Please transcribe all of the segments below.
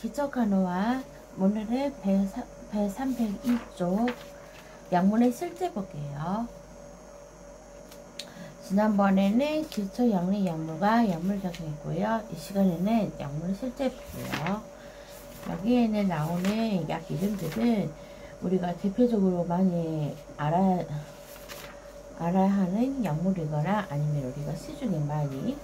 기초간호와 오늘의 302쪽 약물의 실제 볼게요. 지난번에는 기초 양리 약물과 약물 적용했고요. 이 시간에는 약물의 실제 볼게요. 여기에는 나오는 약 이름들은 우리가 대표적으로 많이 알아야 하는 약물이거나 아니면 우리가 시중에 많이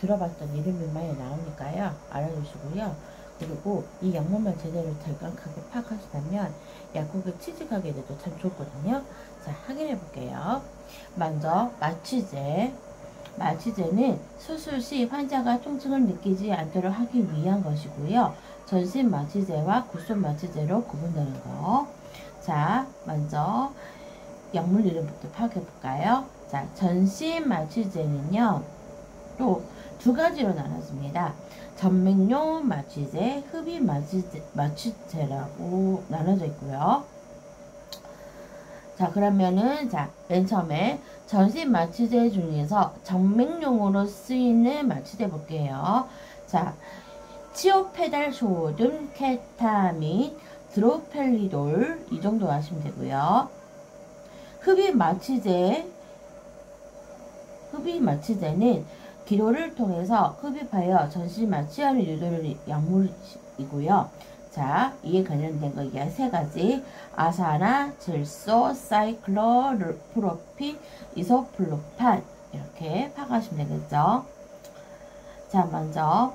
들어봤던 이름이 많이 나오니까요. 알아주시고요. 그리고 이 약물만 제대로 정확하게 파악하시다면 약국에 취직하게 돼도 참 좋거든요. 자, 확인해 볼게요. 먼저 마취제. 마취제는 수술 시 환자가 통증을 느끼지 않도록 하기 위한 것이고요. 전신 마취제와 굿속 마취제로 구분되는 거. 자, 먼저 약물 이름부터 파악해 볼까요? 자, 전신 마취제는요, 또 두 가지로 나눠집니다. 전맥용 마취제, 흡입 마취제라고 나눠져 있고요. 자, 그러면은, 자, 맨 처음에 전신 마취제 중에서 전맥용으로 쓰이는 마취제 볼게요. 자, 치오페달 소듐, 케타민, 드로펠리돌, 이 정도 하시면 되고요. 흡입 마취제는 기도를 통해서 흡입하여 전신 마취하는 유도를 약물이고요. 자, 이에 관련된 거 세 가지. 아사나, 질소, 사이클로프로핀, 이소플루판. 이렇게 파악하시면 되겠죠. 자, 먼저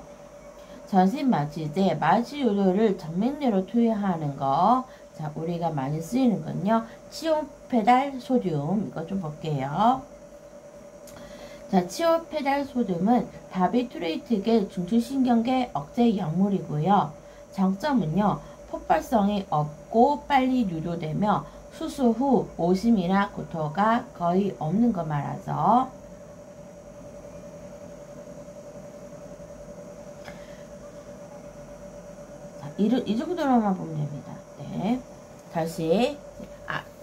전신 마취제, 마취 유도를 전맥내로 투여하는 거. 자, 우리가 많이 쓰이는 건요. 치오페달 소듐. 이거 좀 볼게요. 자, 치오페달 소듐은 바비투레이트계 중추신경계 억제 약물이고요. 장점은요, 폭발성이 없고 빨리 유도되며 수술 후 오심이나 구토가 거의 없는 거 말하죠. 자, 이 정도로만 보면 됩니다. 네. 다시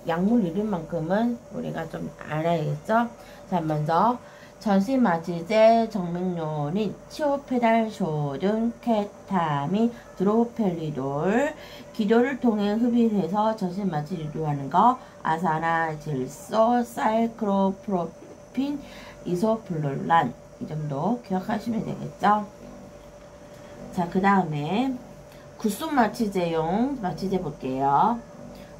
약물 이름만큼은 우리가 좀 알아야겠죠. 자, 먼저 전신 마취제 정맥용인 치오페달 소듐, 케타민, 드로펠리돌, 기도를 통해 흡입해서 전신 마취 유도하는 거. 아사나, 질소, 사이클로프로핀, 이소플루란. 이 정도 기억하시면 되겠죠. 자, 그 다음에 굿속 마취제용 마취제 볼게요.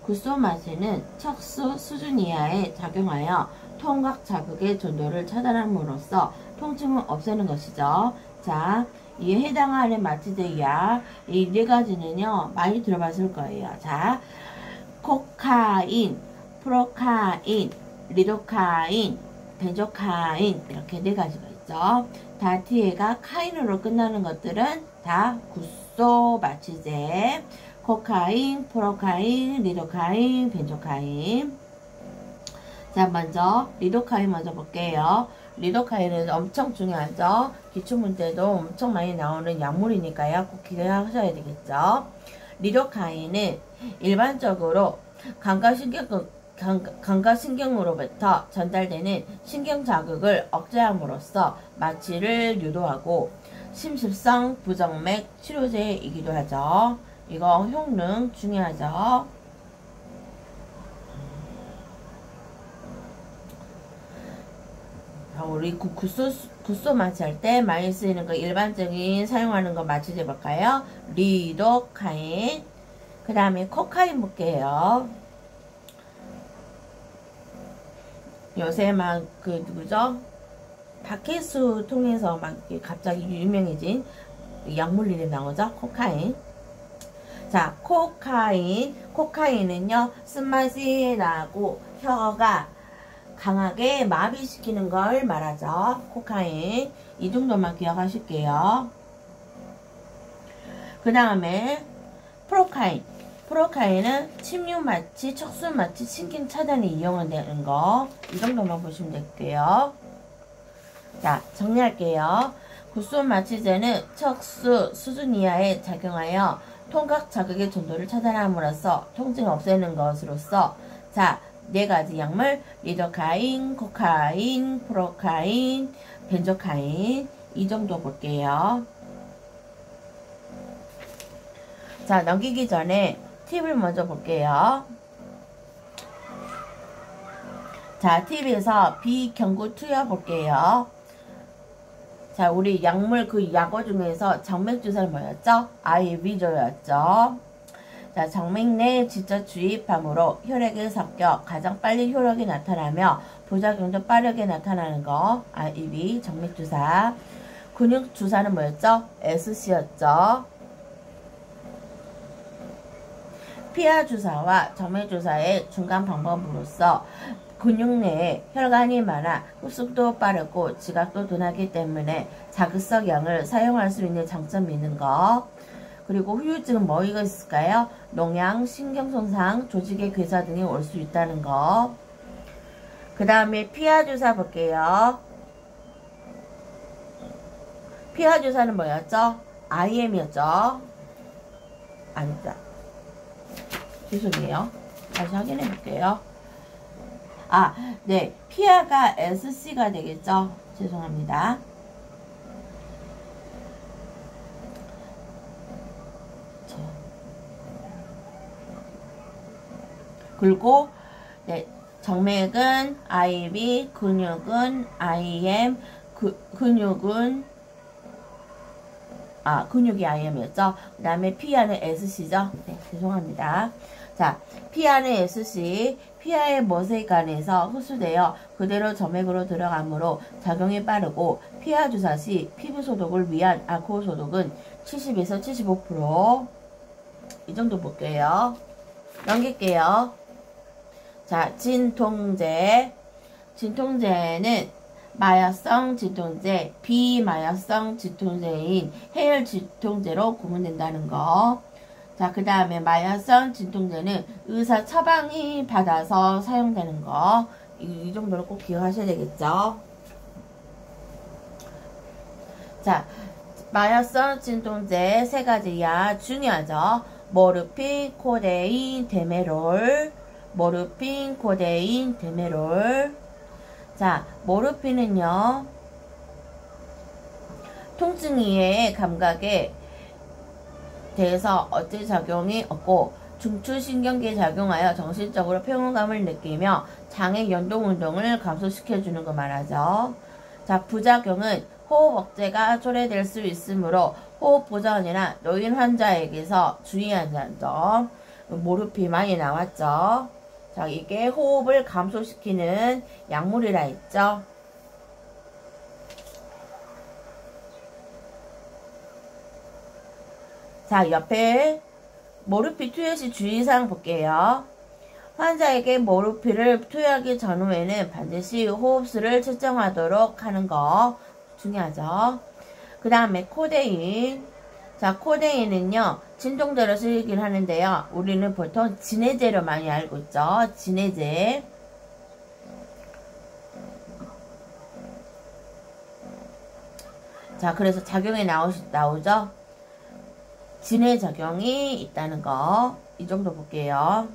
굿속 마취는 척수 수준 이하에 작용하여 통각 자극의 전도를 차단함으로써 통증을 없애는 것이죠. 자, 이에 해당하는 마취제 약, 이 네 가지는요, 많이 들어봤을 거예요. 자, 코카인, 프로카인, 리도카인, 벤조카인, 이렇게 네 가지가 있죠. 다 뒤에가 카인으로 끝나는 것들은 다 굿속 마취제. 코카인, 프로카인, 리도카인, 벤조카인. 자, 먼저 리도카인 먼저 볼게요. 리도카인은 엄청 중요하죠. 기출문제도 엄청 많이 나오는 약물이니까요. 꼭 기억하셔야 되겠죠. 리도카인은 일반적으로 감각신경으로부터 전달되는 신경자극을 억제함으로써 마취를 유도하고 심습성 부정맥 치료제이기도 하죠. 이거 효능 중요하죠. 우리 굿소 마취할 때 많이 쓰이는 거 일반적인 사용하는 거 마취제 볼까요? 리도카인. 그 다음에 코카인 볼게요. 요새 막 누구죠? 팟캐스트 통해서 막 갑자기 유명해진 약물 이름 나오죠? 코카인. 자, 코카인은요, 쓴맛이 나고 혀가 강하게 마비시키는 걸 말하죠. 코카인. 이 정도만 기억하실게요. 그 다음에 프로카인. 프로카인은 침류 마취, 척수 마취, 신경 차단에 이용되는 거. 이 정도만 보시면 될게요. 자, 정리할게요. 굿속 마취제는 척수 수준 이하에 작용하여 통각 자극의 전도를 차단함으로써 통증을 없애는 것으로서, 자, 네 가지 약물, 리도카인, 코카인, 프로카인, 벤조카인. 이 정도 볼게요. 자, 넘기기 전에 팁을 먼저 볼게요. 자, 팁에서 비경구 투여 볼게요. 자, 우리 약물 그 약어 중에서 정맥주사는 뭐였죠? 아이비조였죠. 자, 정맥 내 직접 주입함으로 혈액에 섞여 가장 빨리 효력이 나타나며 부작용도 빠르게 나타나는 거. IV 정맥주사. 근육주사는 뭐였죠? SC였죠. 피하주사와 정맥주사의 중간 방법으로서 근육 내에 혈관이 많아 흡수도 빠르고 지각도 둔하기 때문에 자극성약을 사용할 수 있는 장점이 있는 거. 그리고 후유증은 뭐가 있을까요? 농양, 신경손상, 조직의 괴사 등이 올 수 있다는 거. 그 다음에 피하주사 볼게요. 피하주사는 뭐였죠? IM이었죠? 아니다. 죄송해요. 다시 확인해 볼게요. 아, 네. 피하가 SC가 되겠죠? 죄송합니다. 그리고 네, 정맥은 IV, 근육은 IM, 근육이 IM이었죠. 그 다음에 피하는 SC죠. 네, 죄송합니다. 자, 피하는 SC, 피하의 모세관에서 흡수되어 그대로 점액으로 들어가므로 작용이 빠르고 피하 주사 시 피부 소독을 위한 알코올 소독은 70에서 75%. 이 정도 볼게요. 넘길게요. 자, 진통제. 진통제는 마약성 진통제, 비마약성 진통제인 해열 진통제로 구분된다는 거. 자, 그 다음에 마약성 진통제는 의사 처방이 받아서 사용되는 거. 이 정도로 꼭 기억하셔야 되겠죠. 자, 마약성 진통제 세 가지야. 중요하죠. 모르핀, 코데인, 데메롤. 모르핀, 코데인, 데메롤. 자, 모르핀은요, 통증 이외의 감각에 대해서 어째 작용이 없고 중추신경계에 작용하여 정신적으로 평온감을 느끼며 장의 연동운동을 감소시켜주는 거 말하죠. 자, 부작용은 호흡 억제가 초래될 수 있으므로 호흡 보전이나 노인 환자에게서 주의하는 점. 모르핀 많이 나왔죠. 자, 이게 호흡을 감소시키는 약물이라 했죠. 자, 옆에 모르핀 투여 시 주의사항 볼게요. 환자에게 모르핀을 투여하기 전후에는 반드시 호흡수를 측정하도록 하는 거 중요하죠. 그 다음에 코데인. 자, 코데인은요, 진통제로 쓰이긴 하는데요. 우리는 보통 진해제로 많이 알고 있죠. 진해제. 자, 그래서 작용이 나오죠. 진해 작용이 있다는 거. 이 정도 볼게요.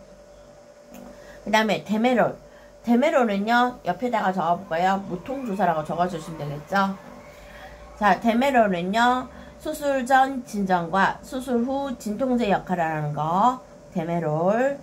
그 다음에 데메롤. 데메롤은요, 옆에다가 적어볼까요? 무통주사라고 적어주시면 되겠죠. 자, 데메롤은요, 수술 전 진정과 수술 후 진통제 역할을 하는 거. 데메롤.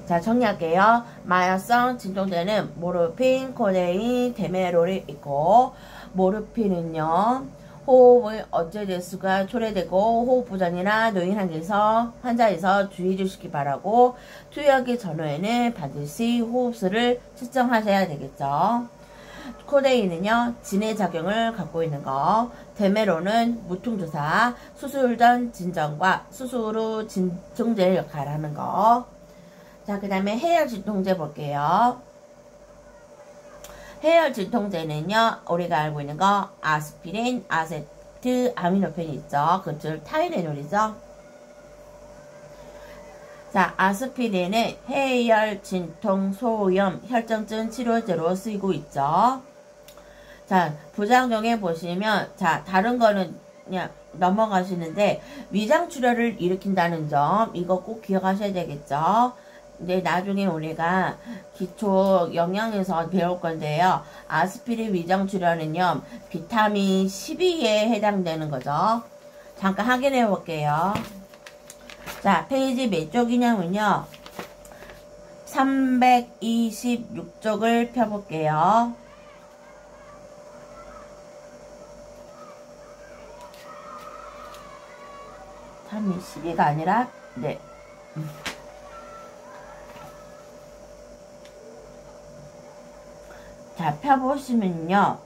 자, 정리할게요. 마약성 진통제는 모르핀, 코데인, 데메롤이 있고, 모르핀은요, 호흡의 억제대수가 초래되고 호흡부전이나 노인 환자에서 주의 주시기 바라고, 투여하기 전후에는 반드시 호흡수를 측정하셔야 되겠죠. 코데인은요, 진해 작용을 갖고 있는 거. 데메롤은 무통주사, 수술 전 진정과 수술 후 진통제 역할을 하는 거. 자, 그 다음에 해열 진통제 볼게요. 해열 진통제는요, 우리가 알고 있는 거, 아스피린, 아세트, 아미노펜이 있죠. 그줄 타이레놀이죠. 자, 아스피린은 해열, 진통, 소염, 혈전증 치료제로 쓰이고 있죠. 자, 부작용에 보시면, 자, 다른 거는 그냥 넘어가시는데, 위장출혈을 일으킨다는 점, 이거 꼭 기억하셔야 되겠죠. 근데 나중에 우리가 기초 영양에서 배울 건데요. 아스피린 위장출혈은요, 비타민 12에 해당되는 거죠. 잠깐 확인해 볼게요. 자, 페이지 몇 쪽이냐면요. 326쪽을 펴볼게요. 참이 12가 아니라, 네. 자, 펴보시면요.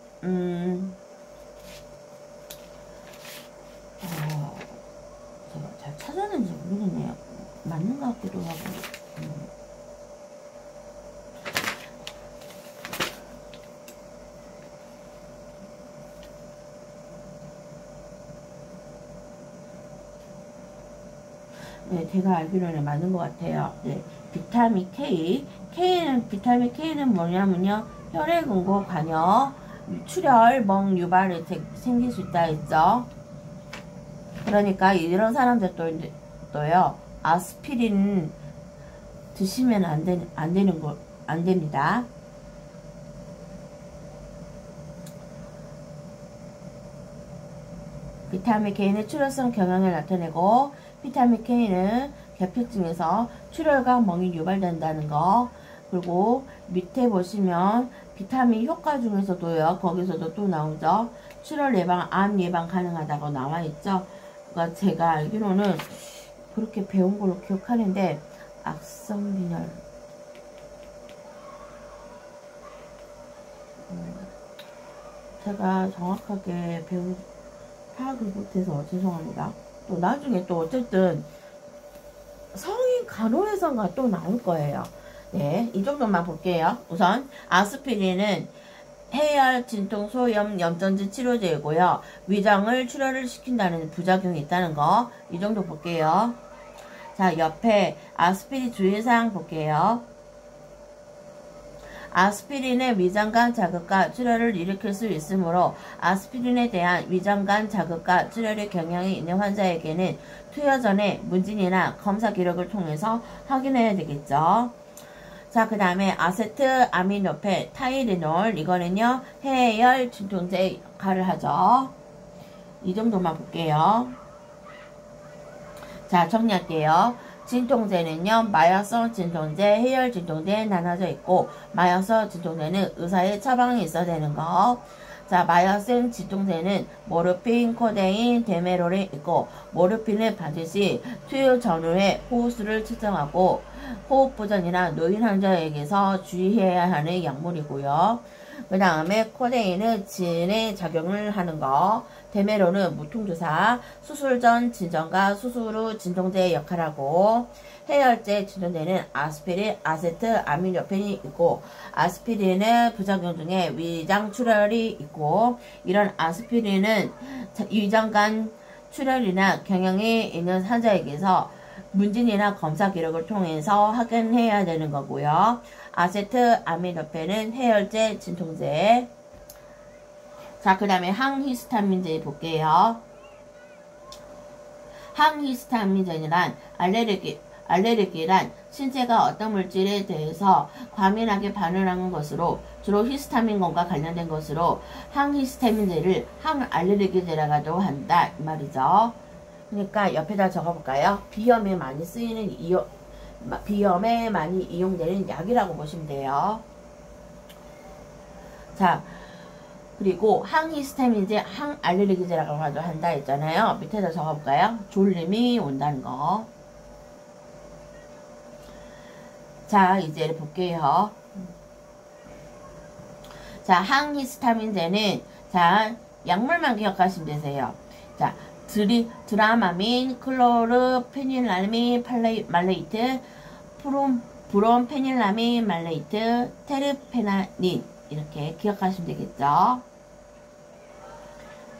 제가 잘 찾았는지 모르겠네요. 맞는 것 같기도 하고. 네, 제가 알기로는 맞는 것 같아요. 네, 비타민 K. 비타민 K는 뭐냐면요. 혈액응고, 간염, 출혈, 멍, 유발이 생길 수 있다 했죠. 그러니까 이런 사람들도요, 아스피린 드시면 안 됩니다. 비타민 K는 출혈성 경향을 나타내고, 비타민 K는 결핍증에서 출혈과 멍이 유발된다는 거. 그리고 밑에 보시면 비타민 효과 중에서도요, 거기서도 또 나오죠. 출혈 예방, 암 예방 가능하다고 나와 있죠. 그러니까 제가 알기로는 그렇게 배운 걸로 기억하는데, 악성균열. 제가 정확하게 파악을 못해서 죄송합니다. 또 나중에 또 어쨌든 성인 간호회사가 또 나올 거예요. 네, 이 정도만 볼게요. 우선 아스피린은 해열, 진통, 소염, 염전지 치료제이고요. 위장을 출혈을 시킨다는 부작용이 있다는 거. 이 정도 볼게요. 자, 옆에 아스피린 주의사항 볼게요. 아스피린의 위장간 자극과 출혈을 일으킬 수 있으므로 아스피린에 대한 위장간 자극과 출혈의 경향이 있는 환자에게는 투여 전에 문진이나 검사 기록을 통해서 확인해야 되겠죠. 자, 그 다음에 아세트 아미노펜, 타이레놀, 이거는요, 해열 진통제 역할을 하죠. 이 정도만 볼게요. 자, 정리할게요. 진통제는요, 마약성 진통제, 해열 진통제에 나눠져 있고, 마약성 진통제는 의사의 처방이 있어야 되는 거. 자, 마약성 진통제는 모르핀, 코데인, 데메롤이 있고, 모르핀은 반드시 투여 전후에 호흡수를 측정하고, 호흡부전이나 노인 환자에게서 주의해야 하는 약물이고요. 그 다음에 코데인은 진에 작용을 하는 거, 데메롤은 무통주사, 수술 전 진정과 수술 후 진통제의 역할하고, 해열제 진통제는 아스피린, 아세트, 아미노펜이 있고, 아스피린의 부작용 중에 위장 출혈이 있고, 이런 아스피린은 위장간 출혈이나 경향이 있는 환자에게서 문진이나 검사 기록을 통해서 확인해야 되는 거고요. 아세트 아미노펜은 해열제, 진통제. 자, 그 다음에 항히스타민제 볼게요. 항히스타민제란 알레르기란 신체가 어떤 물질에 대해서 과민하게 반응하는 것으로 주로 히스타민과 관련된 것으로 항히스타민제를 항알레르기제라고도 한다 이 말이죠. 그러니까 옆에다 적어볼까요? 비염에 많이 쓰이는 비염에 많이 이용되는 약이라고 보시면 돼요. 자, 그리고 항히스타민제, 항알레르기제라고 한다 했잖아요. 밑에다 적어볼까요? 졸림이 온다는 거. 자, 이제 볼게요. 자, 항히스타민제는 자, 약물만 기억하시면 되세요. 자, 드라마민, 클로르페닐라민 말레이트, 브롬페닐라민 말레이트, 테르페나닌 이렇게 기억하시면 되겠죠.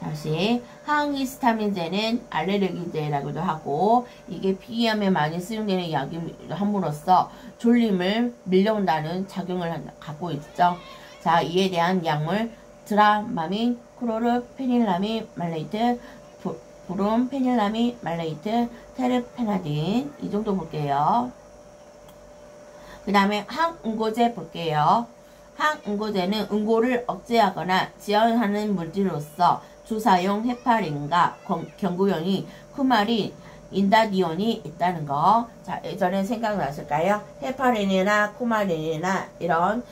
다시 항히스타민제는 알레르기제라고도 하고 이게 비염에 많이 사용되는 약이 함으로써 졸림을 밀려온다는 작용을 갖고 있죠. 자, 이에 대한 약물 드라마민, 클로르페닐라민 말레이트, 브롬페닐라민 말레이트, 테르페나딘 이 정도 볼게요. 그 다음에 항응고제 볼게요. 항응고제는 응고를 억제하거나 지연하는 물질로서 주사용 헤파린과 경구용이 쿠마린, 인다디온이 있다는 거. 자, 예전에 생각나실까요? 헤파린이나 쿠마린이나 이런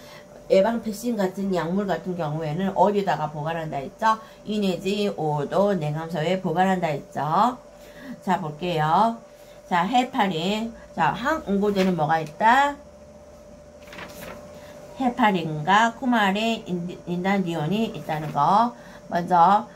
예방 백신 같은 약물 같은 경우에는 어디다가 보관한다 했죠? 2 내지 5도 냉함소에 보관한다 했죠? 자, 볼게요. 자, 헤파린. 자, 항응고제는 뭐가 있다? 헤파린과 쿠마린, 인다디온이 있다는 거. 먼저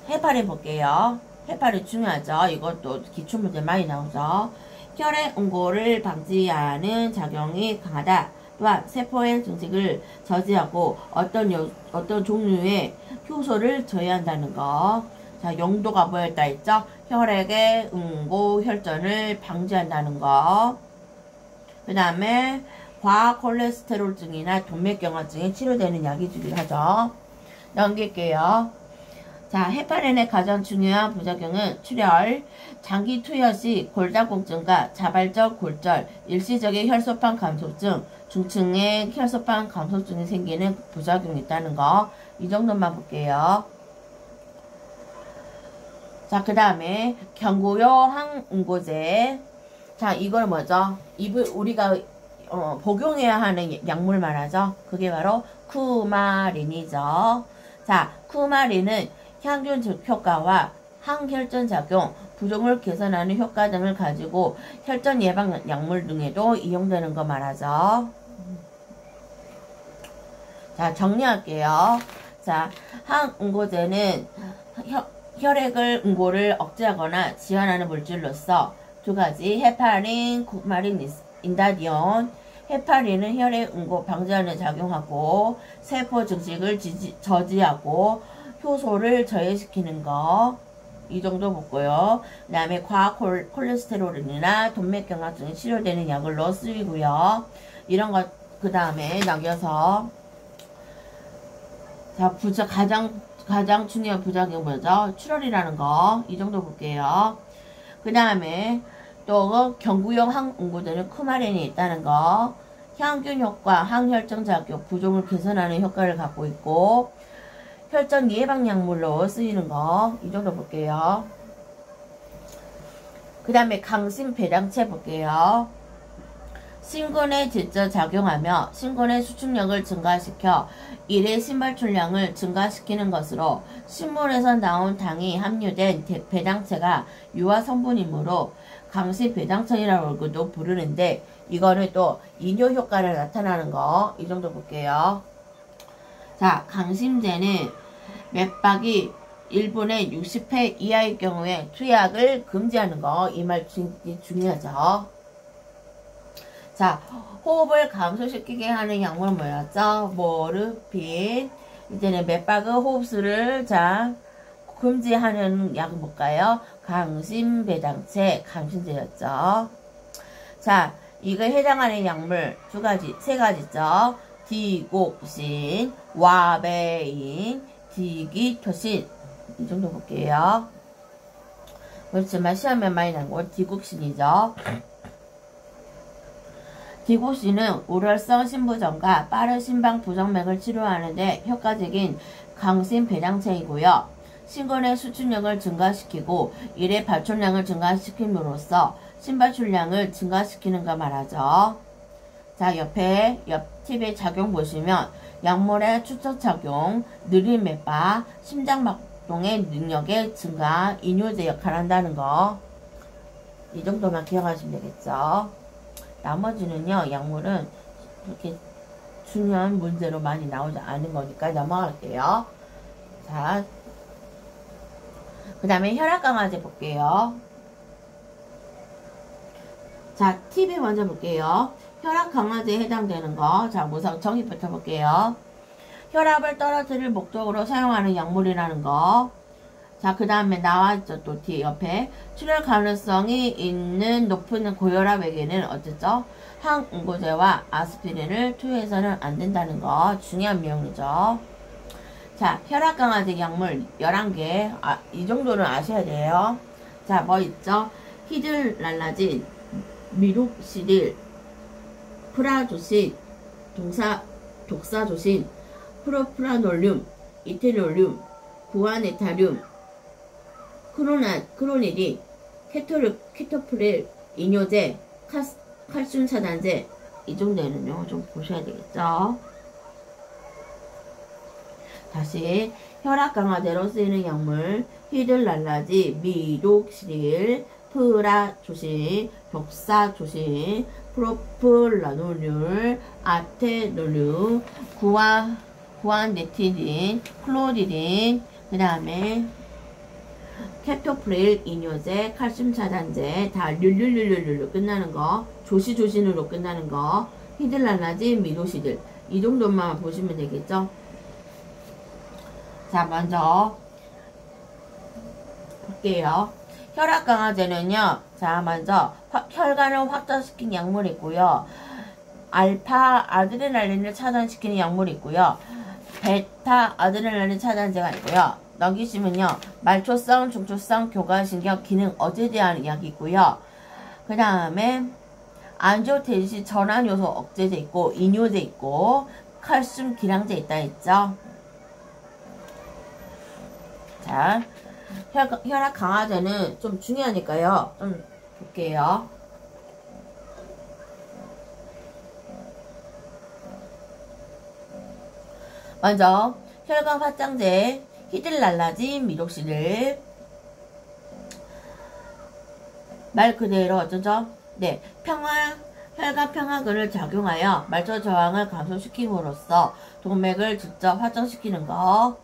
헤파린 볼게요. 헤파린 중요하죠. 이것도 기출문제 많이 나오죠. 혈액 응고를 방지하는 작용이 강하다. 또한 세포의 증식을 저지하고 어떤 종류의 효소를 저해한다는 거. 자, 용도가 뭐였다 했죠? 혈액의 응고 혈전을 방지한다는 거. 그 다음에 과콜레스테롤증이나 동맥경화증에 치료되는 약이 주기도 하죠. 넘길게요. 자, 헤파린의 가장 중요한 부작용은 출혈, 장기 투여 시 골다공증과 자발적 골절, 일시적인 혈소판 감소증, 중증의 혈소판 감소증이 생기는 부작용이 있다는 거. 이 정도만 볼게요. 자, 그 다음에 경구용 항응고제. 자, 이걸 뭐죠? 우리가 복용해야 하는 약물 말하죠. 그게 바로 쿠마린이죠. 자, 쿠마린은 향균 효과와 항혈전 작용, 부종을 개선하는 효과 등을 가지고 혈전 예방 약물 등에도 이용되는 거 말하죠. 자, 정리할게요. 자, 항응고제는 혈액을 응고를 억제하거나 지연하는 물질로서 두 가지 헤파린, 쿠마린, 인다디온. 헤파린은 혈액 응고 방지하는 작용하고 세포 증식을 저지하고 효소를 저해시키는 거. 이 정도 보고요. 그 다음에 과콜레스테롤이나 동맥경화증에 치료되는 약으로 쓰이고요. 이런 것, 그 다음에 남겨서 자, 가장 중요한 부작용이 뭐죠? 출혈이라는 거. 이 정도 볼게요. 그 다음에 또 경구용 항응고제는 쿠마린이 있다는 거. 향균 효과, 항혈전 작용, 부종을 개선하는 효과를 갖고 있고 혈전 예방 약물로 쓰이는 거. 이 정도 볼게요. 그 다음에 강심 배당체 볼게요. 신근에 직접 작용하며 신근의 수축력을 증가시켜 일의 신발출량을 증가시키는 것으로 식물에서 나온 당이 함유된 배당체가 유화 성분이므로 강심 배당체라고도 부르는데 이거는 또 이뇨 효과를 나타나는 거. 이 정도 볼게요. 자, 강심제는 맥박이 1분의 60회 이하의 경우에 투약을 금지하는 거. 이 말 중요하죠. 자, 호흡을 감소시키게 하는 약물은 뭐였죠? 모르핀. 이제는 맥박의 호흡수를 금지하는 약은 뭘까요? 강심배당체, 강심제였죠. 자, 이거 해당하는 약물 세 가지죠. 디곡신, 와베인, 디기토신. 이 정도 볼게요. 그렇지만 시험에 많이 나온 건 디곡신이죠. 디곡신은 우럴성 심부전과 빠른 심방 부정맥을 치료하는데 효과적인 강심 배당체이고요. 신근의 수축력을 증가시키고 일의 발출량을 증가시킴으로써 심발출량을 증가시키는 거 말하죠. 자, 옆 팁의 작용 보시면 약물의 축적작용, 느린 맥박, 심장박동의 능력의 증가, 이뇨제 역할을 한다는 거. 이 정도만 기억하시면 되겠죠. 나머지는요, 약물은 그렇게 중요한 문제로 많이 나오지 않은 거니까 넘어갈게요. 자, 그 다음에 혈압강화제 볼게요. 자, 팁이 먼저 볼게요. 혈압강화제에 해당되는 거. 자, 우선 정의부터 볼게요. 혈압을 떨어뜨릴 목적으로 사용하는 약물이라는 거. 자, 그 다음에 나와있죠. 또 뒤에 옆에 출혈 가능성이 있는 높은 고혈압에게는 어쨌죠? 항응고제와 아스피린을 투여해서는 안 된다는 거. 중요한 내용이죠. 자, 혈압강화제 약물 11개. 이 정도는 아셔야 돼요. 자, 뭐 있죠? 히들랄라진, 미록시딜, 프라조신, 독사조신, 프로프라놀륨, 이테놀륨, 구아네타륨, 크로니딘, 케토프릴, 이뇨제, 칼슘 차단제 이 정도는요 좀 보셔야 되겠죠. 다시 혈압 강화제로 쓰이는 약물 히들랄라지, 미독시릴, 프라조신, 벽사조신, 프로플라놀률, 아테놀륨, 구안네티딘, 클로리딘, 그 다음에 케토프릴, 이뇨제, 칼슘 차단제 다 룰룰룰룰룰 끝나는 거, 조시조신으로 끝나는 거, 히들랄라진, 미도시딜 이 정도만 보시면 되겠죠. 자, 먼저 볼게요. 혈압 강화제는요, 자, 먼저 혈관을 확장시킨 약물이 있고요, 알파 아드레날린을 차단시키는 약물이 있고요, 베타 아드레날린 차단제가 있고요, 넘기시면요, 말초성, 중초성 교감신경 기능 어제에 대한 약이 있고요, 그 다음에 안지오텐신 전환요소 억제제 있고, 이뇨제 있고, 칼슘 기량제 있다 했죠. 자, 혈압 강화제는 좀 중요하니까요. 좀 볼게요. 먼저 혈관 확장제 히들랄라진, 미독시딜 말 그대로 어쩌죠? 네, 혈관 평화근을 작용하여 말초 저항을 감소시킴으로써 동맥을 직접 확장시키는 거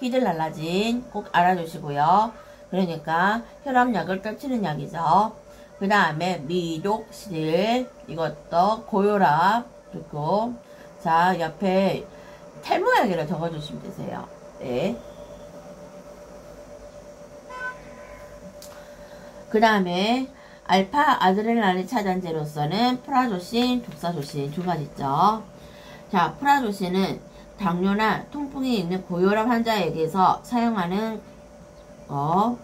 히들랄라진 꼭 알아두시고요. 그러니까 혈압약을 떨치는 약이죠. 그 다음에 미독시딜 이것도 고혈압 그리고 자 옆에 탈모약이라 적어주시면 되세요. 네. 그 다음에 알파 아드레날린 차단제로서는 프라조신, 독사조신 두 가지 있죠. 자, 프라조신은 당뇨나 통풍이 있는 고혈압 환자에게서 사용하는 거.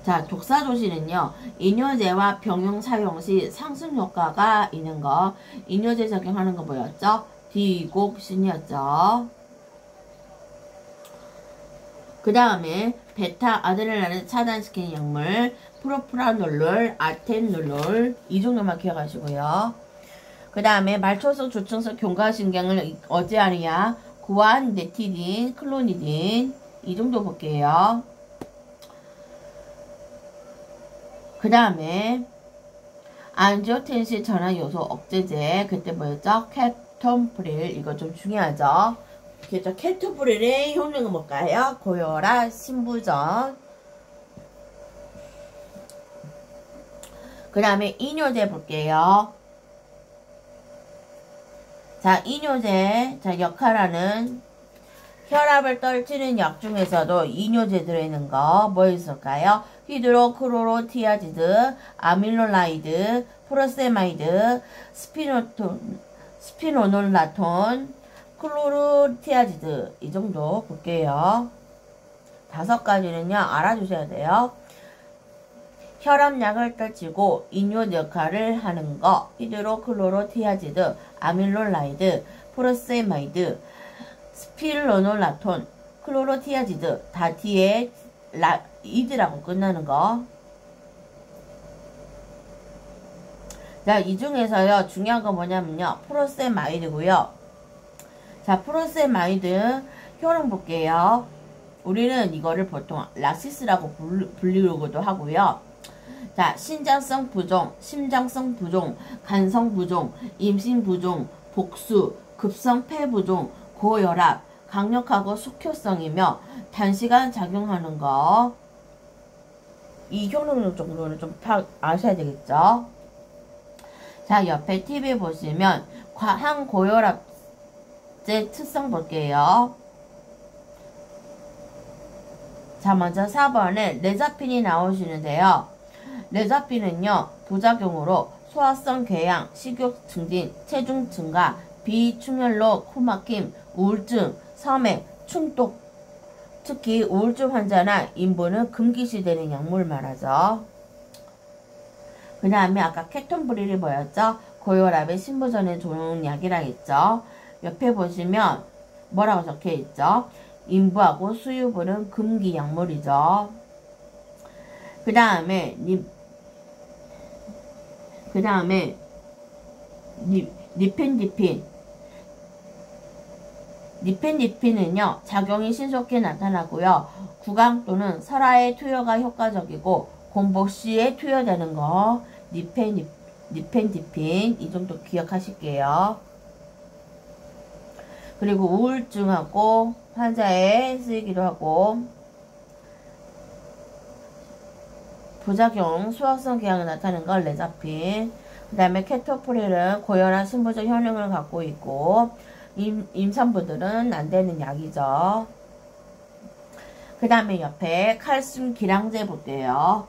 자, 독사조신은요, 이뇨제와 병용 사용 시 상승 효과가 있는 거. 이뇨제 적용하는 거 뭐였죠? 디곡신이었죠. 그 다음에 베타 아드레날린 차단시키는 약물 프로프라놀롤, 아테놀롤 이 정도만 기억하시고요. 그 다음에 말초성, 조층성 교감신경을 어제하는 약 구안네티딘, 클로니딘 이 정도 볼게요. 그 다음에 안지오텐신 전환요소 억제제 그때 뭐였죠? 케톤프릴 이거 좀 중요하죠. 그렇죠. 케토프릴의 효능은 뭘까요? 고혈압, 심부전. 그 다음에 이뇨제 볼게요. 자, 이뇨제 자 역할하는 혈압을 떨치는 약 중에서도 이뇨제 들어있는 거 뭐 있을까요? 히드로크로로티아지드, 아밀로라이드, 프로세마이드, 스피노놀라톤, 클로르티아지드 이 정도 볼게요. 5가지는요 알아주셔야 돼요. 혈압약을 떨치고 이뇨 역할을 하는 거 히드로클로로티아지드, 아밀로라이드, 프로세마이드, 스피노놀라톤, 클로로티아지드 다 뒤에 이드라고 끝나는 거. 자, 이 중에서요 중요한 건 뭐냐면요 프로세마이드고요. 자, 프로세마이드 효능 볼게요. 우리는 이거를 보통 락시스라고 불리기도 하고요. 자, 신장성 부종, 심장성 부종, 간성 부종, 임신 부종, 복수, 급성 폐 부종, 고혈압, 강력하고 숙효성이며 단시간 작용하는 거. 이 효능 정도는 좀 아셔야 되겠죠. 자, 옆에 TV 보시면 항고혈압 특성 볼게요. 자, 먼저 4번에 레자핀이 나오시는데요. 레자핀은요, 부작용으로 소화성 궤양, 식욕 증진, 체중 증가, 비충혈로 코막힘, 우울증, 섬액, 충독, 특히 우울증 환자나 인부는 금기시되는 약물 말하죠. 그 다음에 아까 케톤브릴이 뭐였죠? 고혈압의 심부전에 좋은 약이라 했죠. 옆에 보시면 뭐라고 적혀 있죠? 인부하고 수유불은 금기 약물이죠. 그 다음에 니펜디핀은요 작용이 신속히 나타나고요. 구강 또는 설화의 투여가 효과적이고 공복 시에 투여되는 거 니펜디핀 이 정도 기억하실게요. 그리고 우울증하고 환자에 쓰이기도 하고 부작용 소화성 궤양이 나타나는 걸 레자핀. 그 다음에 케토프릴은 고혈압 심부전 효능을 갖고 있고 임산부들은 안 되는 약이죠. 그 다음에 옆에 칼슘 기량제 볼게요.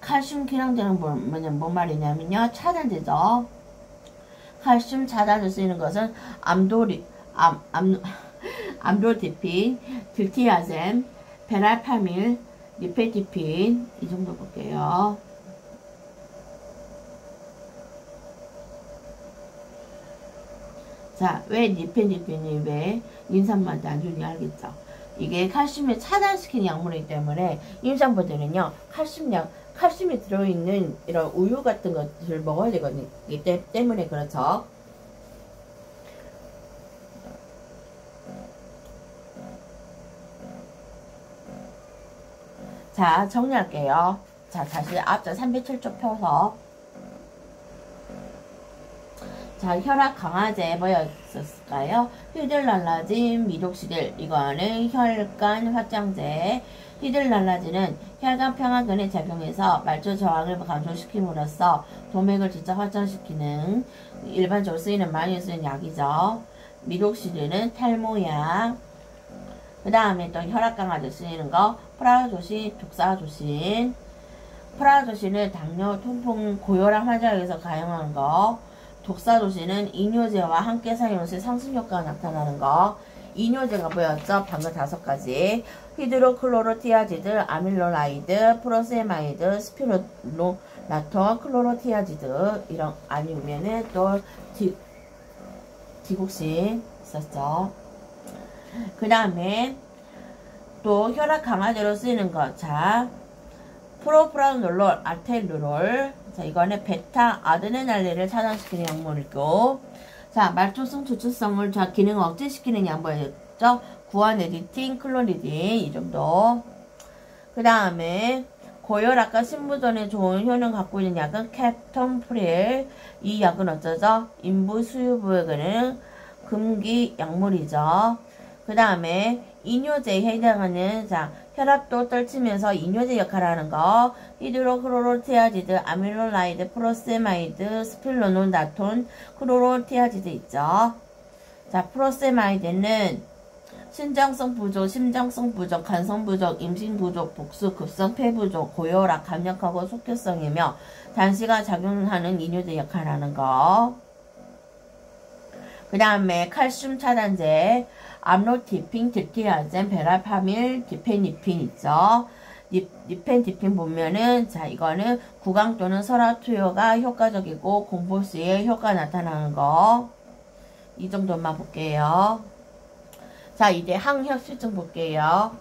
칼슘 기량제는 뭔 말이냐면요. 차단제죠. 칼슘 차단을 쓰이는 것은 암로디핀, 들티아젠, 베랄파밀, 니페디핀 이 정도 볼게요. 자, 왜 니펜디핀이 왜 임산부한테 안 좋은지 알겠죠? 이게 칼슘을 차단시키는 약물이기 때문에 임산부들은요 칼슘이 들어있는 이런 우유 같은 것을 먹어야 되거든요. 이기 때문에 그렇죠. 자, 정리할게요. 자, 다시 앞자 307쪽 펴서. 자, 혈압 강화제 뭐였을까요? 히들랄라진, 미독시딜. 이거는 혈관 확장제. 히들랄라진은 혈관 평화근에 작용해서 말초 저항을 감소시킴으로써 동맥을 직접 확장시키는 일반적으로 쓰이는 많이 쓰이는 약이죠. 미독시딜은 탈모약. 그 다음에 또 혈압 강화제 쓰이는 거 프라조신, 독사조신. 프라조신은 당뇨, 통풍, 고혈압 환자에서 가용하는 거. 독사조신은 이뇨제와 함께 사용 시 상승 효과가 나타나는 거. 이뇨제가 뭐였죠? 방금 5가지. 히드로클로로티아지드, 아밀로라이드, 프로세마이드, 스피루노라톤, 클로로티아지드 이런 아니면은 또 디국신 있었죠. 그 다음에 또 혈압 강화제로 쓰이는 것. 자, 프로프라놀롤, 아텔루롤. 자, 이거는 베타 아드레날린을 차단시키는 약물이고, 자, 말초성 주축성을 기능 억제시키는 약물이었죠. 구아네디틴, 클로리딘 이 정도. 그 다음에 고혈압과 심부전에 좋은 효능 갖고 있는 약은 캡톤프릴. 이 약은 어쩌죠? 인부 수유부에는 금기 약물이죠. 그 다음에 이뇨제에 해당하는 자 혈압도 떨치면서 이뇨제 역할을 하는 거 히드로크로로티아지드, 아밀로라이드, 프로세마이드, 스필로노나톤, 크로로티아지드 있죠. 자, 프로세마이드는 신장성 부족, 심장성 부족, 간성 부족, 임신 부족, 복수, 급성 폐 부족, 고혈압, 감력하고 속효성이며 단시간 작용하는 이뇨제 역할을 하는 거. 그 다음에 칼슘 차단제 암로디핀, 들티아젠, 베랄파밀, 디페니핀 있죠. 니펜디핀 보면은 자 이거는 구강 또는 설화 투여가 효과적이고 공복 시에 효과 나타나는 거. 이 정도만 볼게요. 자, 이제 항혈수증 볼게요.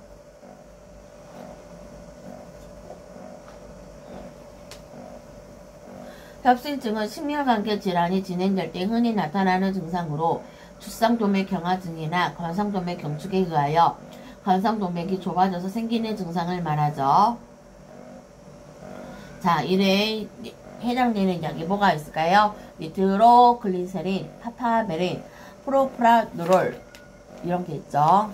협심증은 심혈관계 질환이 진행될 때 흔히 나타나는 증상으로 주상동맥 경화증이나 관상동맥 경축에 의하여 관상동맥이 좁아져서 생기는 증상을 말하죠. 자, 이래 해당되는 약이 뭐가 있을까요? 니트로글리세린, 파파메린, 프로프라놀 이런 게 있죠.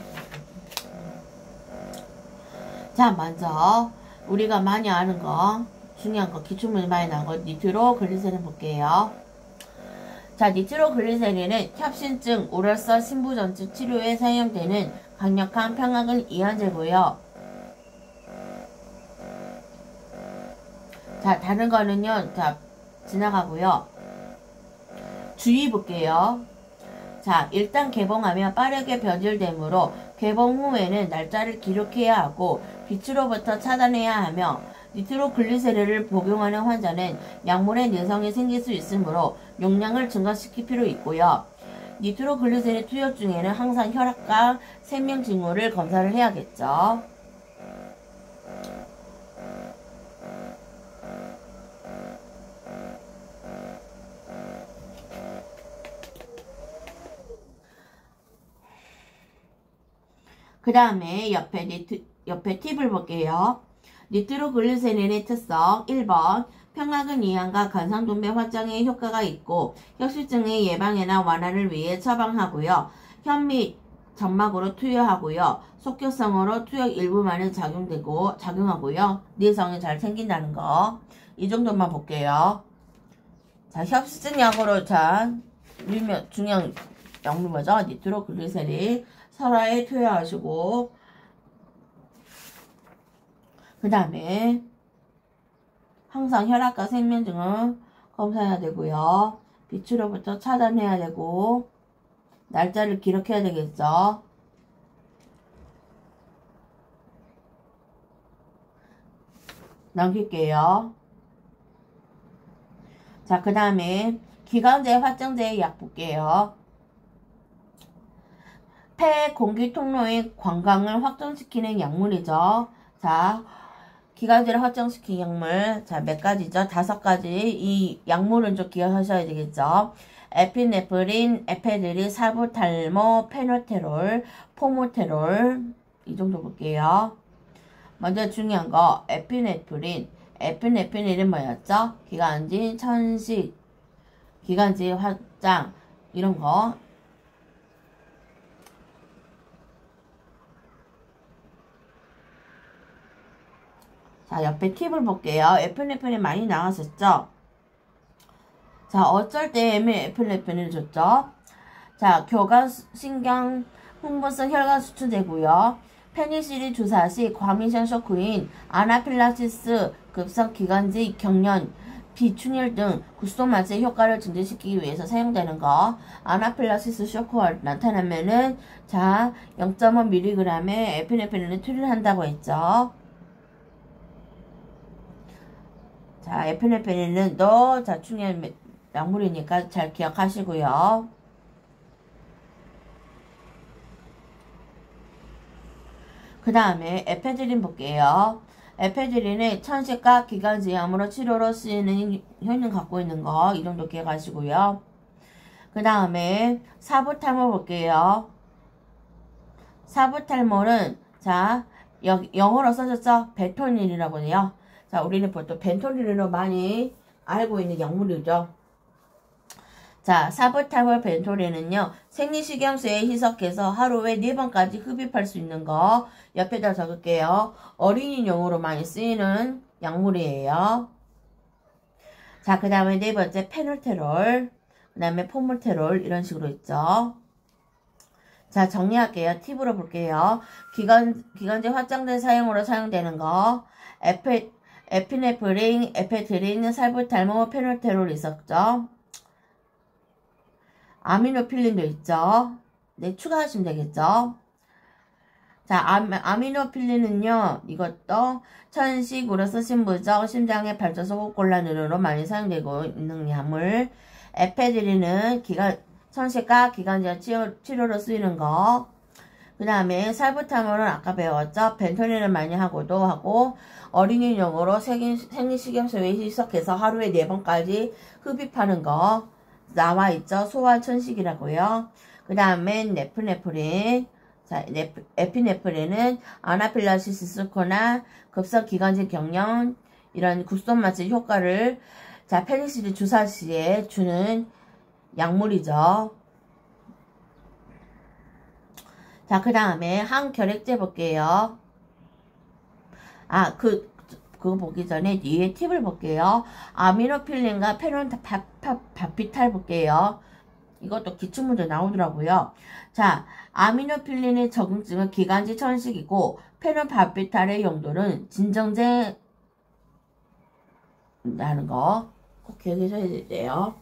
자, 먼저 우리가 많이 아는 거 중요한 거 기출문제 많이 나온 거 니트로글리세린 볼게요. 자, 니트로글리세린은 협심증, 우럴서, 심부전증 치료에 사용되는 강력한 평화근 이완제고요. 자, 다른 거는요, 자, 지나가고요. 주의 볼게요. 자, 일단 개봉하면 빠르게 변질되므로 개봉 후에는 날짜를 기록해야 하고 빛으로부터 차단해야 하며 니트로글리세린을 복용하는 환자는 약물의 내성이 생길 수 있으므로 용량을 증가시킬 필요 있고요. 니트로글리세린 투여 중에는 항상 혈압과 생명 징후를 검사를 해야겠죠. 그 다음에 옆에 팁을 볼게요. 니트로글리세린의 특성 1번 평화근 이완과 간상동맥 확장에 효과가 있고 혁실증의 예방이나 완화를 위해 처방하고요. 현 및 점막으로 투여하고요. 속격성으로 투여 일부만을 작용하고요. 내성이 잘 생긴다는 거. 이 정도만 볼게요. 자, 혁실증 약으로 중요한 약물 뭐죠? 니트로글리세린 설화에 투여하시고 그 다음에 항상 혈압과 생명증을 검사해야 되고요. 비치료부터 차단해야 되고 날짜를 기록해야 되겠죠. 넘길게요. 자, 그 다음에 기관제 확장제의 약 볼게요. 폐 공기 통로의 관광을 확장시키는 약물이죠. 자, 기관지를 확장시킨 약물. 자, 몇 가지죠? 5가지. 이 약물은 좀 기억하셔야 되겠죠. 에피네프린, 에페드린, 사부탈모, 페노테롤, 포모테롤. 이 정도 볼게요. 먼저 중요한 거, 에피네프린. 에피네프린은 뭐였죠? 기관지, 천식, 기관지 확장, 이런 거. 자, 옆에 팁을 볼게요. 에피네프린 많이 나왔었죠? 자, 어쩔 때 에피네프린을 줬죠? 자, 교감, 신경, 흥분성 혈관 수축되고요. 페니실린 주사 시 과민성 쇼크인 아나필락시스, 급성 기관지 경련, 비충혈 등 국소마취의 효과를 증진시키기 위해서 사용되는 거. 아나필락시스 쇼크가 나타나면은 자, 0.5mg의 에피네프린을 투여를 한다고 했죠. 자, 에피네프린은 중요한 약물이니까 잘 기억하시고요. 그 다음에 에페드린 볼게요. 에페드린은 천식과 기관지염으로 치료로 쓰이는 효능 갖고 있는 거. 이 정도 기억하시고요. 그 다음에 사부탈몰 볼게요. 사부탈몰은 자, 영어로 써졌죠? 베토닐이라고 해요. 자, 우리는 보통 벤토닐로 많이 알고 있는 약물이죠. 자, 사부탈몰 벤토닐은요, 생리식염수에 희석해서 하루에 4번까지 흡입할 수 있는 거 옆에다 적을게요. 어린이용으로 많이 쓰이는 약물이에요. 자, 그 다음에 4번째 페놀테롤, 그 다음에 포몰테롤 이런 식으로 있죠. 자, 정리할게요. 팁으로 볼게요. 기관지 확장된 사용으로 사용되는 거 에피네프린, 에페드린, 살부탈모, 페놀테롤 있었죠. 아미노필린도 있죠. 네, 추가하시면 되겠죠. 자, 아미노필린은요, 이것도 천식으로 쓰신 부적, 심장의 발전소 호흡곤란으로 많이 사용되고 있는 약물. 에페드린은 천식과 기관지 치료로 쓰이는 거. 그 다음에 살부탈모는 아까 배웠죠. 벤토닐을 많이 하고 어린이용으로 생리식염수에 희석해서 하루에 4번까지 흡입하는 거 나와있죠. 소화천식이라고요. 그 다음에 네프네프린. 자, 에피네프린은 아나필락시스 스코나 급성 기관지 경련 이런 국소마취 효과를 자, 페니실린 주사 시에 주는 약물이죠. 자, 그 다음에 항결핵제 볼게요. 그거 보기 전에 뒤에 팁을 볼게요. 아미노필린과 페논바피탈 볼게요. 이것도 기출문제 나오더라고요. 자, 아미노필린의 적응증은 기관지 천식이고 페논바피탈의 용도는 진정제라는 거 꼭 기억하셔야 돼요.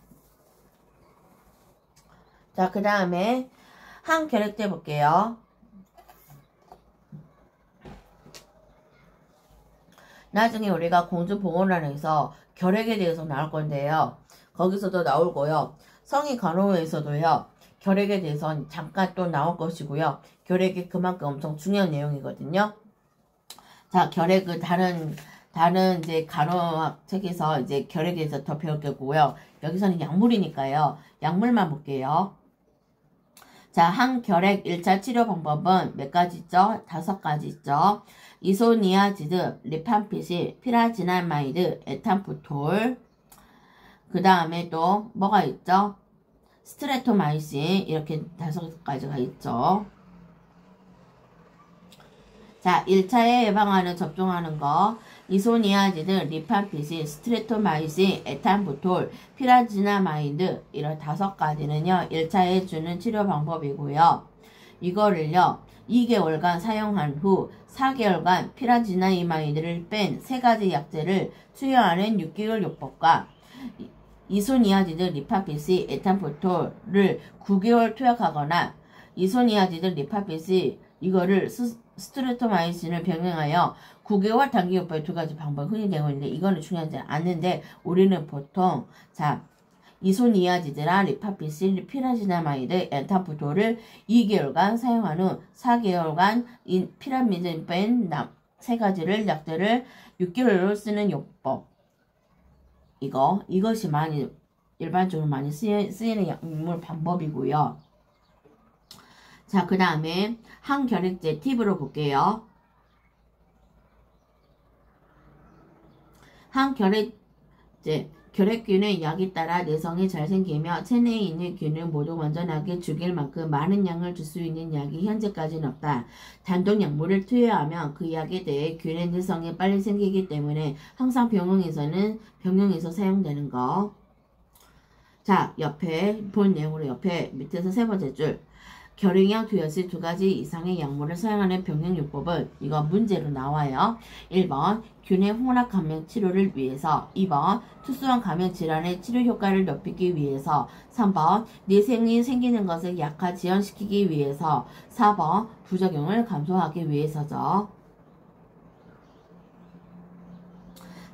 자, 그 다음에 항결핵제 볼게요. 나중에 우리가 공주보건원에서 결핵에 대해서 나올 건데요. 거기서도 나오고요. 성의간호에서도요. 결핵에 대해서 잠깐 또 나올 것이고요. 결핵이 그만큼 엄청 중요한 내용이거든요. 자, 결핵은 다른 이제 간호학 책에서 이제 결핵에 대해서 더 배울 거고요. 여기서는 약물이니까요. 약물만 볼게요. 자, 항결핵 1차 치료 방법은 몇 가지 있죠? 5가지 있죠. 이소니아지드, 리팜피실, 피라지나마이드, 에탄프톨. 그 다음에 또 뭐가 있죠? 스트레토마이신. 이렇게 5가지가 있죠. 자, 1차에 예방하는 접종하는 거. 이소니아지드, 리팜피신, 스트레토마이신, 에탄부톨, 피라지나마이드 이런 5가지는요. 1차에 주는 치료 방법이고요. 이거를요. 2개월간 사용한 후 4개월간 피라지나이마이드를 뺀 3가지 약제를 투여하는 6개월 요법과 이소니아지드, 리팜피신, 에탄부톨을 9개월 투약하거나 이소니아지드, 리팜피신 이거를 스트레토마이신을 병행하여 9개월 단기요법의 2가지 방법이 흔히 되고 있는데 이거는 중요하지 않는데 우리는 보통 자 이소니아지드나 리팜피신, 피라지나마이드, 에탄프톨을 2개월간 사용한 후 4개월간 피라미드 뺀 3가지를 약제를 6개월로 쓰는 요법. 이것이 일반적으로 많이 쓰이는 약물 방법이고요. 자, 그 다음에 항결핵제 팁으로 볼게요. 항결핵제, 결핵균은 약에 따라 내성이 잘 생기며 체내에 있는 균을 모두 완전하게 죽일 만큼 많은 양을 줄 수 있는 약이 현재까지는 없다. 단독 약물을 투여하면 그 약에 대해 균의 내성이 빨리 생기기 때문에 항상 병용에서 사용되는 거. 자, 옆에 본 내용으로 옆에 밑에서 3번째 줄. 결핵약 투여 시 2가지 이상의 약물을 사용하는 병행요법은 이거 문제로 나와요. 1번 균의 홍락 감염 치료를 위해서 2번 특수한 감염 질환의 치료 효과를 높이기 위해서 3번 내생이 생기는 것을 약화 지연시키기 위해서 4번 부작용을 감소하기 위해서죠.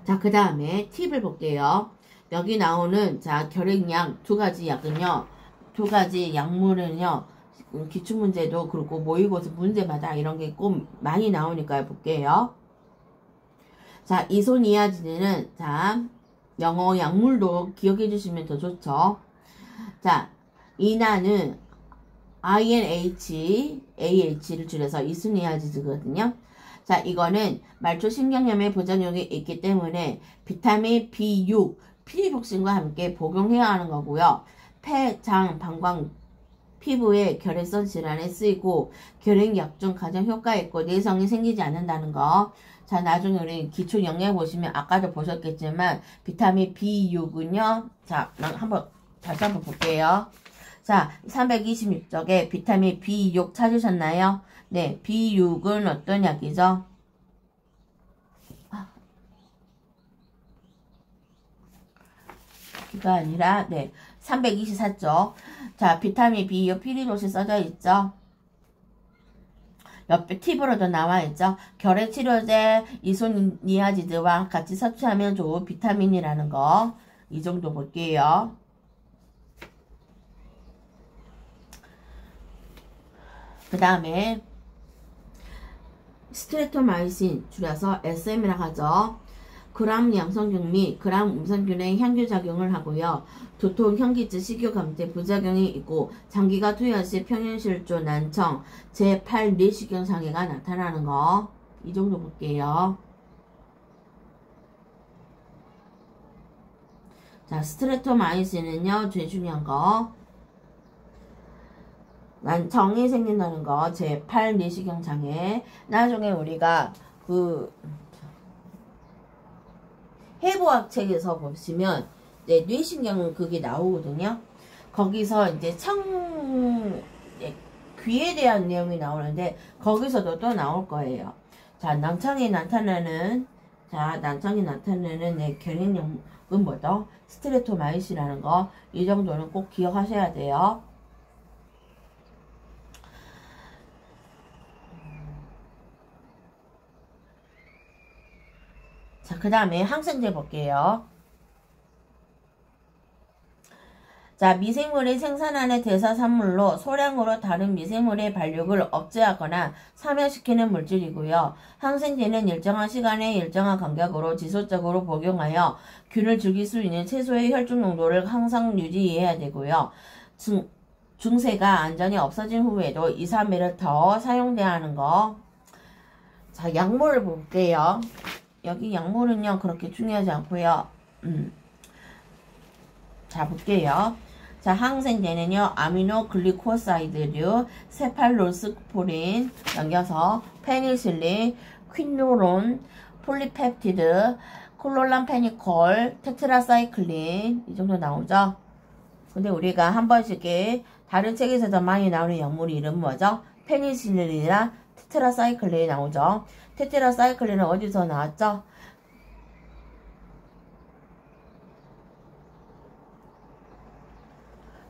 자, 그 다음에 팁을 볼게요. 여기 나오는 자 결핵약 2가지 약은요. 2가지 약물은요. 기출문제도 그렇고 모의고사 문제마다 이런 게 꼭 많이 나오니까요. 볼게요. 자, 이소니아지드는 자 영어 약물도 기억해 주시면 더 좋죠. 자, 이나는 INH-AH를 줄여서 이소니아지드거든요. 자, 이거는 말초신경염에 부작용이 있기 때문에 비타민 B6, 피리복신과 함께 복용해야 하는 거고요. 폐, 장, 방광, 피부의 결핵성 질환에 쓰이고 결핵약 중 가장 효과 있고 내성이 생기지 않는다는 거. 자, 나중에 우리 기초 영양 보시면 아까도 보셨겠지만 비타민 B6은요. 자, 다시 한번 볼게요. 자, 326쪽에 비타민 B6 찾으셨나요? 네, B6은 어떤 약이죠? 가 아니라 네, 324쪽. 자, 비타민 B6 피리로시 써져 있죠. 옆에 팁으로도 나와 있죠. 결핵 치료제 이소니아지드와 같이 섭취하면 좋은 비타민이라는 거. 이 정도 볼게요. 그 다음에 스트레토마이신 줄여서 SM이라고 하죠. 그람 양성균 및 그람 음성균의 향균작용을 하고요. 두통, 현기증, 식욕감퇴 부작용이 있고 장기가 투여 시 평형실조, 난청, 제8 뇌시경 장애가 나타나는 거. 이 정도 볼게요. 자, 스트레토마이신은요. 제일 중요한 거. 난청이 생긴다는 거. 제8 뇌시경 장애. 나중에 우리가 해부학 책에서 보시면 네, 뇌신경 그게 나오거든요. 거기서 이제 귀에 대한 내용이 나오는데 거기서도 또 나올 거예요. 자, 난청이 나타나는 네, 결핵약은 뭐죠? 스트레토마이신이라는 거. 이 정도는 꼭 기억하셔야 돼요. 자, 그 다음에 항생제 볼게요. 자, 미생물이 생산하는 대사산물로 소량으로 다른 미생물의 발육을 억제하거나 사멸시키는 물질이고요. 항생제는 일정한 시간에 일정한 간격으로 지속적으로 복용하여 균을 죽일 수 있는 최소의 혈중 농도를 항상 유지해야 되고요. 중세가 안전이 없어진 후에도 2, 3일을 더 사용돼야 하는 거. 자, 약물을 볼게요. 여기 약물은요, 그렇게 중요하지 않고요. 자, 볼게요. 자, 항생제는요, 아미노글리코사이드류, 세팔로스포린, 넘겨서 페니실린, 퀸노론, 폴리펩티드, 클로람페니콜, 테트라사이클린, 이 정도 나오죠? 근데 우리가 한 번씩 다른 책에서도 많이 나오는 약물 이름 뭐죠? 페니실린이나 테트라사이클린이 나오죠? 테트라사이클린은 어디서 나왔죠?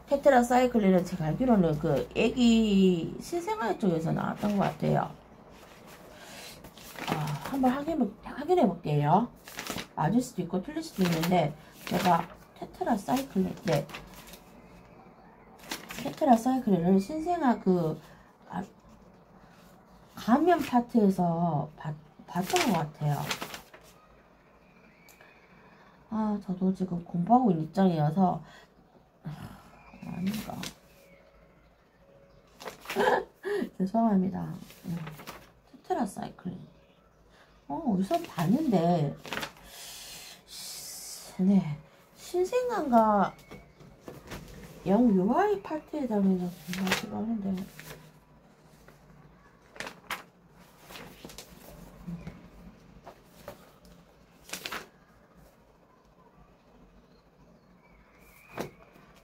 테트라사이클린은 제가 알기로는 그 애기 실생활 쪽에서 나왔던 것 같아요. 한번 확인해 볼게요. 맞을 수도 있고 틀릴 수도 있는데 제가 테트라사이클린, 네, 테트라사이클린을 신생아 감염 파트에서 봤던 것 같아요. 저도 지금 공부하고 있는 입장이어서 아닌가. 죄송합니다. 테트라사이클린. 어디서 봤는데, 네, 신생아가 영유아의 파트에 해당해서 공부하기로 하는데,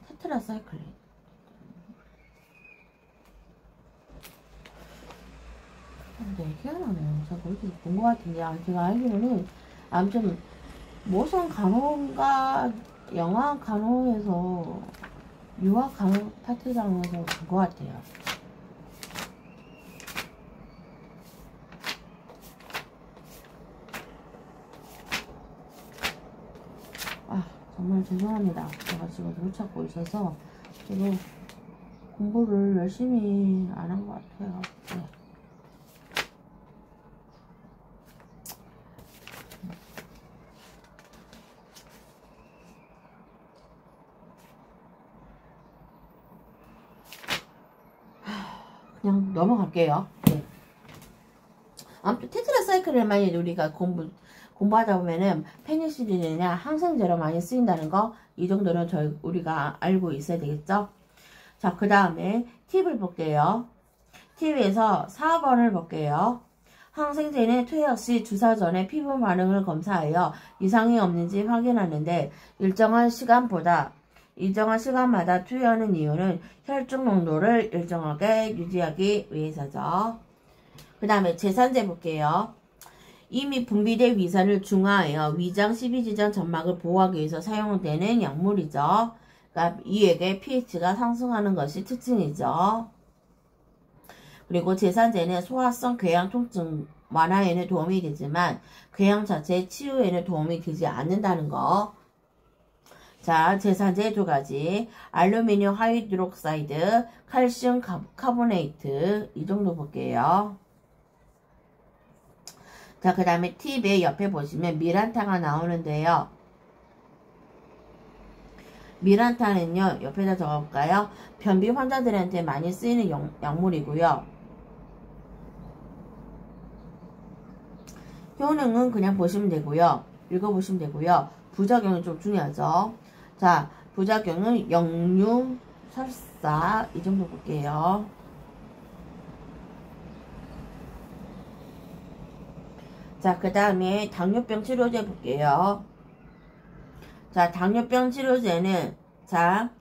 테트라사이클린. 근데 희한하네요. 제가 어디서 본 것 같은데, 제가 알기로는 아무튼 모성 간호가 영아 간호에서 유아 간호 파트장에서 본 것 같아요. 정말 죄송합니다. 제가 지금 못 찾고 있어서 저도 공부를 열심히 안 한 것 같아요. 네. 그냥 넘어갈게요. 네. 아무튼 테트라사이클을 많이 우리가 공부하다 보면은 페니실린이나 항생제로 많이 쓰인다는 거, 이 정도는 우리가 알고 있어야 되겠죠? 자, 그 다음에 팁을 볼게요. 팁에서 4번을 볼게요. 항생제는 투여 시 주사 전에 피부 반응을 검사하여 이상이 없는지 확인하는데 일정한 시간마다 투여하는 이유는 혈중 농도를 일정하게 유지하기 위해서죠. 그 다음에 제산제 볼게요. 이미 분비된 위산을 중화하여 위장 12지장 점막을 보호하기 위해서 사용되는 약물이죠. 그러니까 이에게 pH가 상승하는 것이 특징이죠. 그리고 제산제는 소화성 궤양 통증 완화에는 도움이 되지만 궤양 자체의 치유에는 도움이 되지 않는다는 거. 자, 제산제 2가지. 알루미늄 하이드록사이드, 칼슘 카보네이트. 이 정도 볼게요. 자, 그 다음에 팁의 옆에 보시면 미란타가 나오는데요. 미란타는요, 옆에다 적어볼까요? 변비 환자들한테 많이 쓰이는 약물이고요. 효능은 그냥 보시면 되고요. 읽어보시면 되고요. 부작용은 좀 중요하죠. 자, 부작용은 역류, 설사, 이 정도 볼게요. 자, 그 다음에 당뇨병 치료제 볼게요. 자, 당뇨병 치료제는, 자,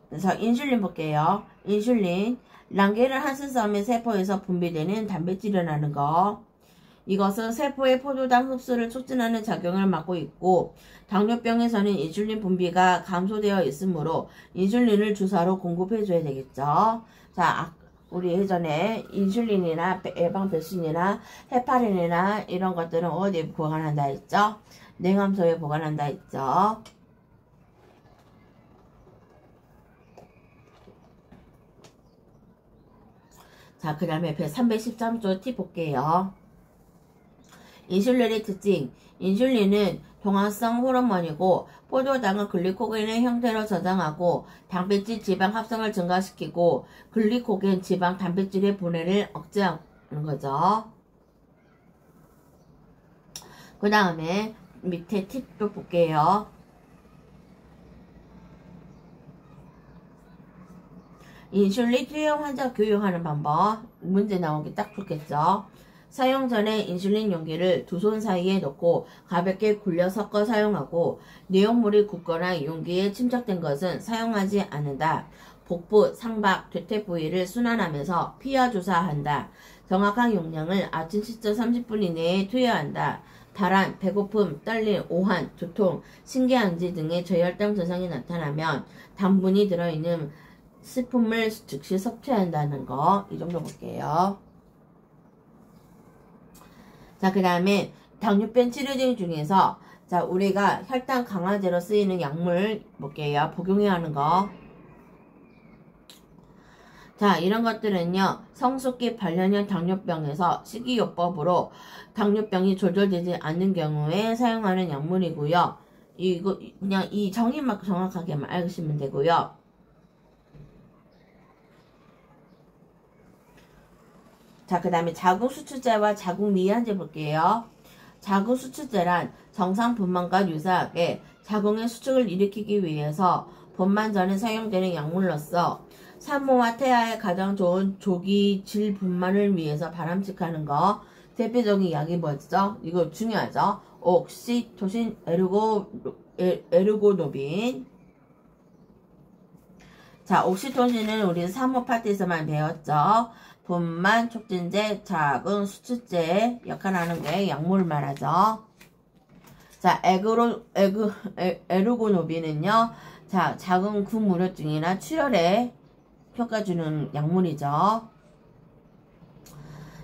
그래서 인슐린 볼게요. 인슐린, 랑게르 한스섬의 세포에서 분비되는 단백질을 하는 거. 이것은 세포의 포도당 흡수를 촉진하는 작용을 맡고 있고, 당뇨병에서는 인슐린 분비가 감소되어 있으므로 인슐린을 주사로 공급해줘야 되겠죠. 자, 우리 예전에 인슐린이나 예방백신이나 헤파린이나 이런 것들은 어디에 보관한다 했죠? 냉함소에 보관한다 했죠? 자, 그 다음에 313조 팁 볼게요. 인슐린의 특징. 인슐린은 동화성 호르몬이고 포도당은 글리코겐의 형태로 저장하고 단백질 지방 합성을 증가시키고 글리코겐 지방 단백질의 분해를 억제하는 거죠. 그 다음에 밑에 팁도 볼게요. 인슐린 투여 환자 교육하는 방법. 문제 나오기 딱 좋겠죠. 사용 전에 인슐린 용기를 두 손 사이에 넣고 가볍게 굴려 섞어 사용하고 내용물이 굳거나 용기에 침착된 것은 사용하지 않는다. 복부, 상박, 퇴퇴 부위를 순환하면서 피하 주사한다. 정확한 용량을 아침 시점 30분 이내에 투여한다. 발한, 배고픔, 떨림, 오한, 두통, 신경안지 등의 저혈당 증상이 나타나면 당분이 들어있는 식품을 즉시 섭취한다는 거. 이 정도 볼게요. 자, 그 다음에 당뇨병 치료제 중에서 자, 우리가 혈당 강화제로 쓰이는 약물 볼게요. 복용해야 하는 거. 자, 이런 것들은요, 성숙기 반려년 당뇨병에서 식이요법으로 당뇨병이 조절되지 않는 경우에 사용하는 약물이고요. 이거 그냥 이 정의만 정확하게만 알시면 되고요. 자, 그 다음에 자궁수축제와 자궁미완제 볼게요. 자궁수축제란 정상 분만과 유사하게 자궁의 수축을 일으키기 위해서 분만 전에 사용되는 약물로서 산모와 태아에 가장 좋은 조기 질 분만을 위해서 바람직하는 거. 대표적인 약이 뭐죠? 이거 중요하죠? 옥시토신 에르고노빈. 자, 옥시토신은 우리 산모 파트에서만 배웠죠? 분만 촉진제, 자궁 수축제 역할하는 게 약물 말하죠. 자, 에르고노빈은요, 자, 자궁 구무료증이나 출혈에 효과 주는 약물이죠.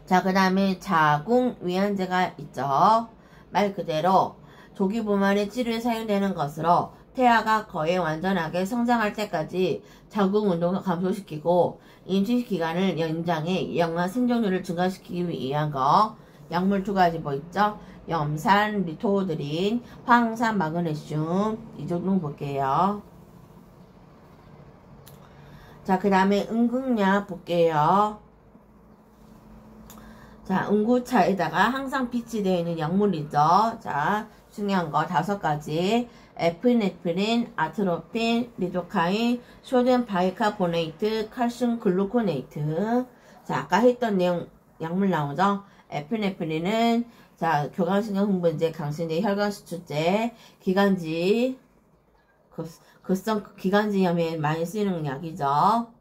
자, 그 다음에 자궁 위안제가 있죠. 말 그대로 조기 분만의 치료에 사용되는 것으로 태아가 거의 완전하게 성장할 때까지 자궁 운동을 감소시키고 임신 기간을 연장해 영아 생존율을 증가시키기 위한 거. 약물 두 가지 뭐 있죠? 염산, 리토드린, 황산, 마그네슘. 이 정도 볼게요. 자, 그 다음에 응급약 볼게요. 자, 응고차에다가 항상 비치되어 있는 약물이죠. 자, 중요한 거 5가지. 에피네프린, 아트로핀, 리도카인, 소듐 바이카보네이트, 칼슘 글루코네이트. 자, 아까 했던 내용 약물 나오죠. 에피네프린은 자, 교감신경 흥분제, 강신제, 혈관수축제, 기관지, 급성 기관지염에 많이 쓰이는 약이죠.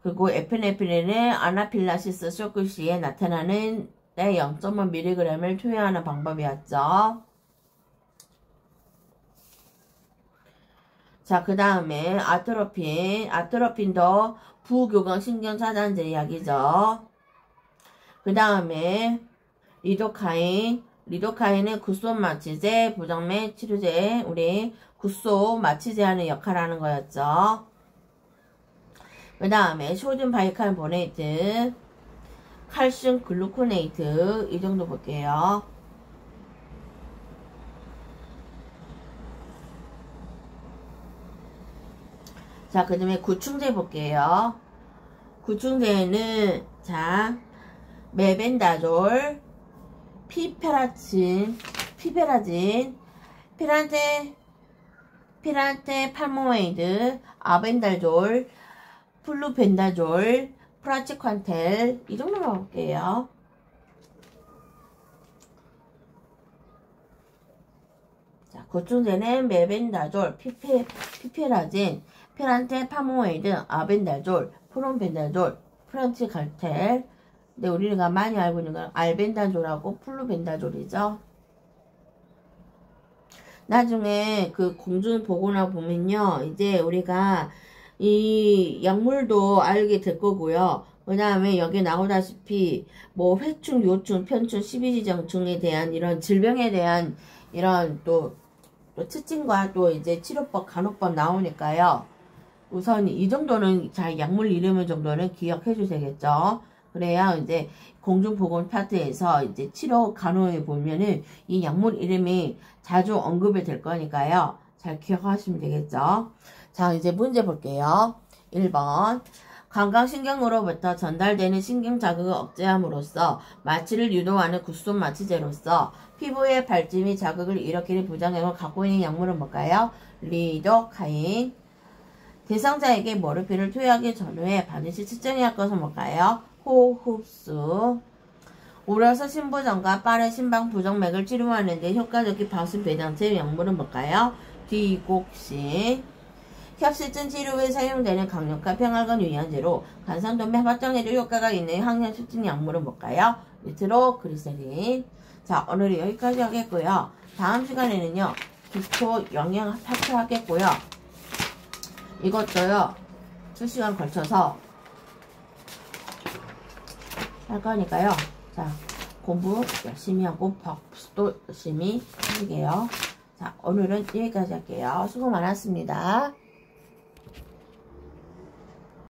그리고 에피네프린은 아나필라시스 쇼크 시에 나타나는 0.5mg을 투여하는 방법이었죠. 자, 그 다음에 아트로핀도 부교감신경 차단제 약이죠. 그 다음에 리도카인은 굿속 마취제, 부정맥 치료제, 우리 굿속 마취제하는 역할을 하는 거였죠. 그 다음에 소듐 바이카보네이트, 칼슘 글루코네이트. 이 정도 볼게요. 자, 그 다음에 구충제 볼게요. 구충제는 자, 메벤다졸, 피페라진, 피란테 팔모웨이드, 아벤달졸, 플루벤다졸, 프라치칸텔. 이 정도만 볼게요. 자, 구충제는 메벤다졸, 피페라진, 피란테 파모웨이드, 아벤달졸, 프롬벤다졸, 프라치칸텔. 근데 우리가 많이 알고 있는 건 알벤다졸하고 플루벤다졸이죠. 나중에 그 공중 보거나 보면요, 이제 우리가 이 약물도 알게 될 거고요. 그 다음에 여기 나오다시피 뭐 회충, 요충, 편충, 십이지정충에 대한 이런 질병에 대한 이런 또 특징과 또 이제 치료법, 간호법 나오니까요. 우선 이 정도는 잘 약물 이름 정도는 기억해 주셔야겠죠. 그래야 이제 공중보건 파트에서 이제 치료 간호에 보면은 이 약물 이름이 자주 언급이 될 거니까요. 잘 기억하시면 되겠죠. 자, 이제 문제 볼게요. 1번. 감각신경으로부터 전달되는 신경 자극을 억제함으로써 마취를 유도하는 굿손 마취제로서 피부의 발짐이 자극을 일으키는 부작용을 갖고 있는 약물은 뭘까요? 리도카인. 대상자에게 모르핀을 투여하기 전후에 반드시 측정해야 할 것은 뭘까요? 호흡수. 오려서 심부전과 빠른 심방 부정맥을 치료하는 데 효과적인 바순 배당체 약물은 뭘까요? 디곡신. 협실증 치료에 사용되는 강력한 평활근 유연제로 간상동맥 확장에도 효과가 있는 항염수증 약물은 뭘까요? 니트로그리세린. 자, 오늘은 여기까지 하겠고요. 다음 시간에는요, 기초 영양 파트 하겠고요. 이것도요, 2시간 걸쳐서 할 거니까요. 자, 공부 열심히 하고 복습도 열심히 해주게요. 자, 오늘은 여기까지 할게요. 수고 많았습니다.